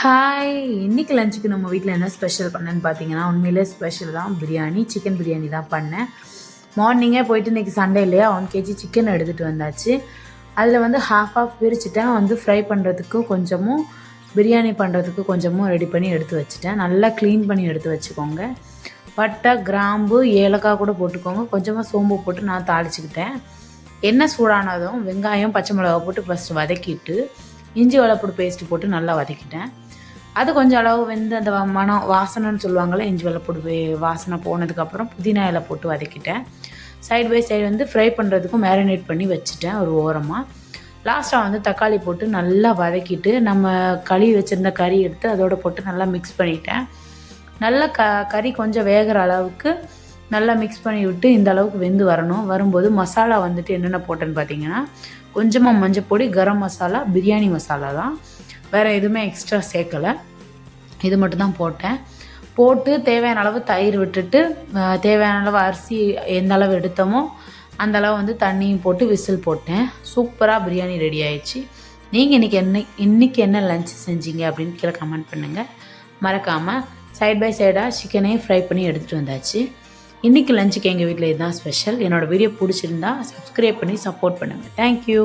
Hi, இன்னைக்கு லஞ்சுக்கு நம்ம வீட்டில் என்ன ஸ்பெஷல் பண்ணேன்னு பார்த்தீங்கன்னா, உண்மையிலே ஸ்பெஷல் தான். பிரியாணி, சிக்கன் பிரியாணி தான் பண்ணேன். மார்னிங்கே போயிட்டு இன்றைக்கி சண்டே இல்லையா, 1 kg சிக்கன் எடுத்துகிட்டு வந்தாச்சு. அதில் வந்து ஹாஃப் பிரிச்சுட்டேன். வந்து ஃப்ரை பண்ணுறதுக்கு கொஞ்சமும், பிரியாணி பண்ணுறதுக்கு கொஞ்சமும் ரெடி பண்ணி எடுத்து வச்சுட்டேன். நல்லா க்ளீன் பண்ணி எடுத்து வச்சுக்கோங்க. பட்டை, கிராம்பு, ஏலக்காய் கூட போட்டுக்கோங்க. கொஞ்சமாக சோம்பு போட்டு நான் தாளிச்சுக்கிட்டேன். எண்ணெய் சூடானதும் வெங்காயம், பச்சை மிளகா போட்டு ஃபஸ்ட்டு வதக்கிட்டு, இஞ்சி வெள்ளைப்பூடு பேஸ்ட்டு போட்டு நல்லா வதக்கிட்டேன். அது கொஞ்சம் அளவு வெந்து அந்த வாசனைன்னு சொல்லுவாங்கள்ல, இஞ்சி வெள்ளைப்பூடு வாசனை போனதுக்கப்புறம் புதினா இலை போட்டு வதக்கிட்டேன். சைடு பை சைடு வந்து ஃப்ரை பண்ணுறதுக்கும் மேரினேட் பண்ணி வச்சுட்டேன் ஒரு ஓரமாக. லாஸ்ட்டாக வந்து தக்காளி போட்டு நல்லா வதக்கிட்டு, நம்ம கழுவி வச்சுருந்த கறி எடுத்து அதோடு போட்டு நல்லா மிக்ஸ் பண்ணிட்டேன். நல்லா கறி கொஞ்சம் வேகிற அளவுக்கு நல்லா மிக்ஸ் பண்ணி விட்டு இந்த அளவுக்கு வெந்து வரணும். வரும்போது மசாலா வந்துட்டு என்னென்ன போட்டேன்னு பார்த்தீங்கன்னா, கொஞ்சமாக மஞ்சப்பொடி, கரம் மசாலா, பிரியாணி மசாலா தான், வேறு எதுவுமே எக்ஸ்ட்ரா சேர்க்கலை. இது மட்டும் தான் போட்டேன். போட்டு தேவையான அளவு தயிர் விட்டுட்டு, தேவையான அளவு அரிசி எந்த அளவு எடுத்தோமோ அந்த அளவு வந்து தண்ணியும் போட்டு விசில் போட்டேன். சூப்பராக பிரியாணி ரெடி ஆயிடுச்சு. நீங்கள் இன்றைக்கி என்ன லஞ்ச் செஞ்சீங்க அப்படின்னு கீழே கமெண்ட் பண்ணுங்கள். மறக்காமல் சைட் பை சைடாக சிக்கனையும் ஃப்ரை பண்ணி எடுத்துகிட்டு வந்தாச்சு. இன்றைக்கி லஞ்சுக்கு எங்கள் வீட்டில் இதுதான் ஸ்பெஷல். என்னோடய வீடியோ பிடிச்சிருந்தா சப்ஸ்கிரைப் பண்ணி சப்போர்ட் பண்ணுங்கள். தேங்க்யூ.